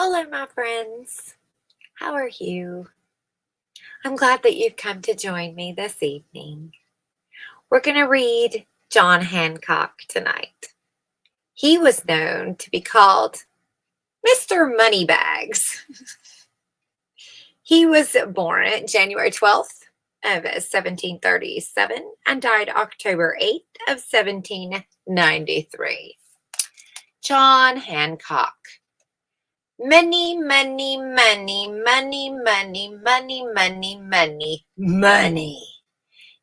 Hello, my friends. How are you? I'm glad that you've come to join me this evening. We're going to read John Hancock tonight. He was known to be called Mr. Moneybags. He was born January 12th of 1737 and died October 8th of 1793. John Hancock. Money, money, money, money, money, money, money, money, money.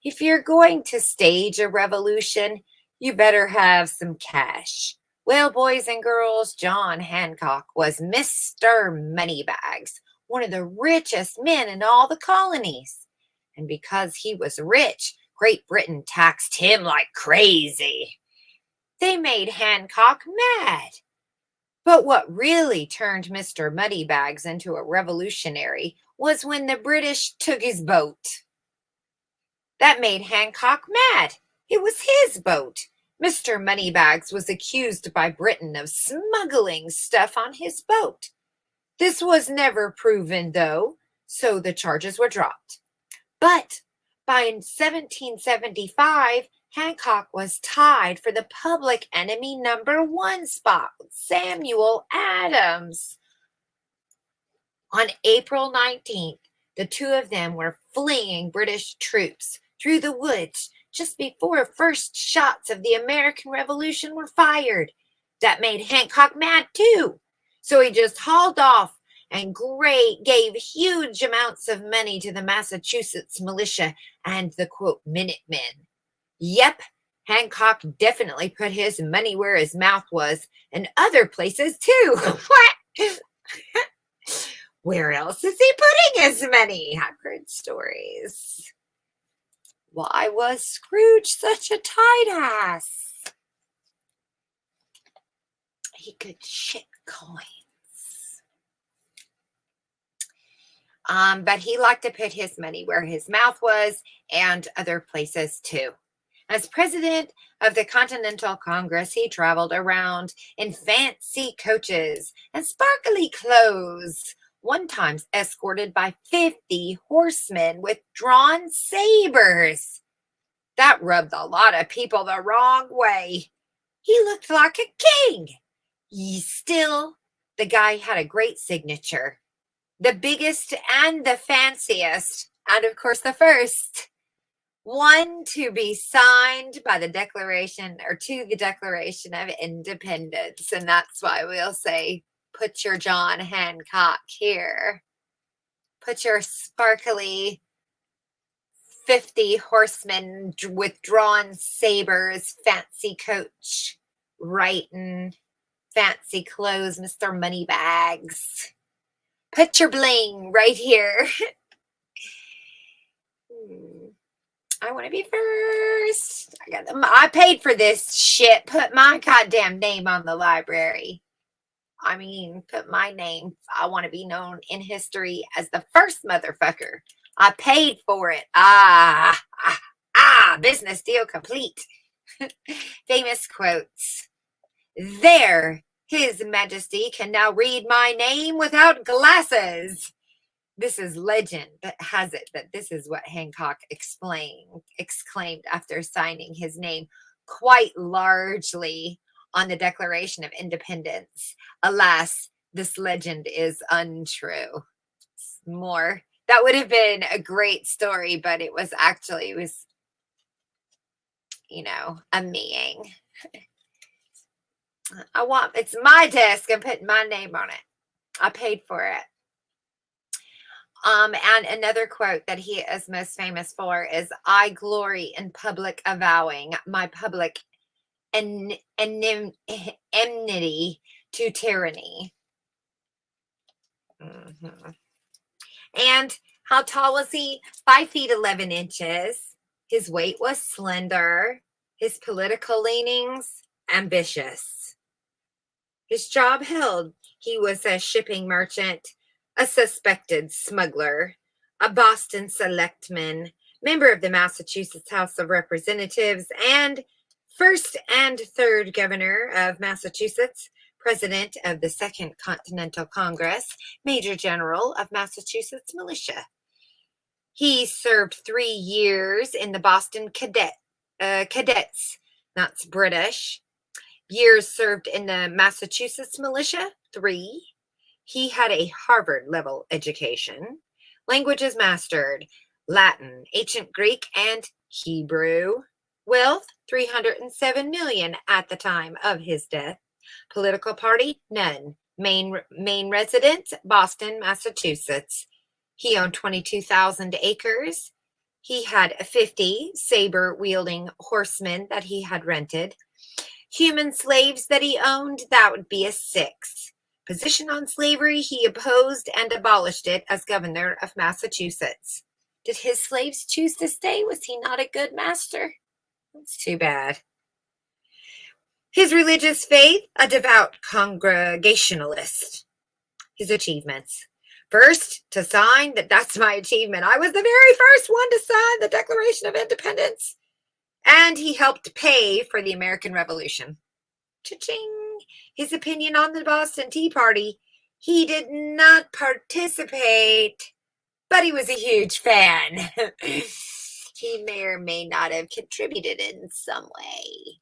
If you're going to stage a revolution, you better have some cash. Well, boys and girls, John Hancock was Mr. Moneybags, one of the richest men in all the colonies. And because he was rich, Great Britain taxed him like crazy. They made Hancock mad. But what really turned Mr. Moneybags into a revolutionary was when the British took his boat. That made Hancock mad. It was his boat. Mr. Moneybags was accused by Britain of smuggling stuff on his boat. This was never proven, though, so the charges were dropped. But by 1775, Hancock was tied for the public enemy #1 spot with Samuel Adams. On April 19th, the two of them were fleeing British troops through the woods just before first shots of the American Revolution were fired. That made Hancock mad too. So he just hauled off and gave huge amounts of money to the Massachusetts militia and the, quote, Minutemen. Yep, Hancock definitely put his money where his mouth was, and other places too. What? Where else is he putting his money? I've heard stories. Why was Scrooge such a tight ass? He could shit coins. But he liked to put his money where his mouth was and other places too. As president of the Continental Congress, he traveled around in fancy coaches and sparkly clothes, one time escorted by 50 horsemen with drawn sabers. That rubbed a lot of people the wrong way. He looked like a king. Still, the guy had a great signature. The biggest and the fanciest, and of course the first. One to be signed by the Declaration of Independence. And that's why we'll say, put your John Hancock here. Put your sparkly 50 horsemen with drawn sabers, fancy coach, right in fancy clothes, Mr. Moneybags. Put your bling right here. I want to be first. I paid for this shit. Put my goddamn name on the library. I mean, put my name. I want to be known in history as the first motherfucker. I paid for it. Business deal complete. Famous quotes. There, His Majesty can now read my name without glasses. This is legend that has it that this is what Hancock exclaimed after signing his name quite largely on the Declaration of Independence. Alas, this legend is untrue. That would have been a great story, but it was a meing. It's my desk. I'm putting my name on it. I paid for it. And another quote that he is most famous for is, I glory in public avowing my public enmity to tyranny. And how tall was he? 5 feet 11 inches. His weight was slender. His political leanings, ambitious. His job held. He was a shipping merchant, a suspected smuggler, a Boston selectman, member of the Massachusetts House of Representatives, and first and third governor of Massachusetts, President of the Second Continental Congress, Major General of Massachusetts Militia. He served 3 years in the Boston Cadets, that's British. Years served in the Massachusetts Militia, 3. He had a Harvard-level education. Languages mastered: Latin, Ancient Greek, and Hebrew. Wealth, $307 million at the time of his death. Political party, none. Main residence, Boston, Massachusetts. He owned 22,000 acres. He had 50 saber-wielding horsemen that he had rented. Human slaves that he owned, that would be a 6. Position on slavery, he opposed and abolished it as governor of Massachusetts. Did his slaves choose to stay? Was he not a good master? That's too bad. His religious faith, a devout Congregationalist. His achievements. First, to sign, that's my achievement. I was the very first one to sign the Declaration of Independence. And he helped pay for the American Revolution. Cha-ching! His opinion on the Boston Tea Party. He did not participate, but he was a huge fan. He may or may not have contributed in some way.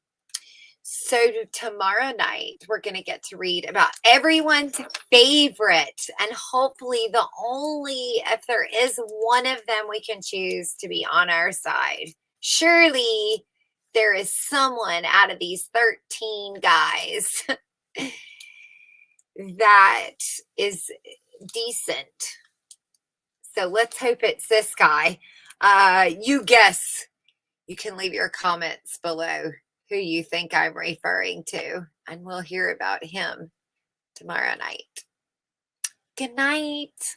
So tomorrow night, we're going to get to read about everyone's favorite, and hopefully the only, if there is one of them we can choose to be on our side. Surely there is someone out of these 13 guys that is decent. So let's hope it's this guy. You guess. You can leave your comments below who you think I'm referring to, and we'll hear about him tomorrow night. Good night.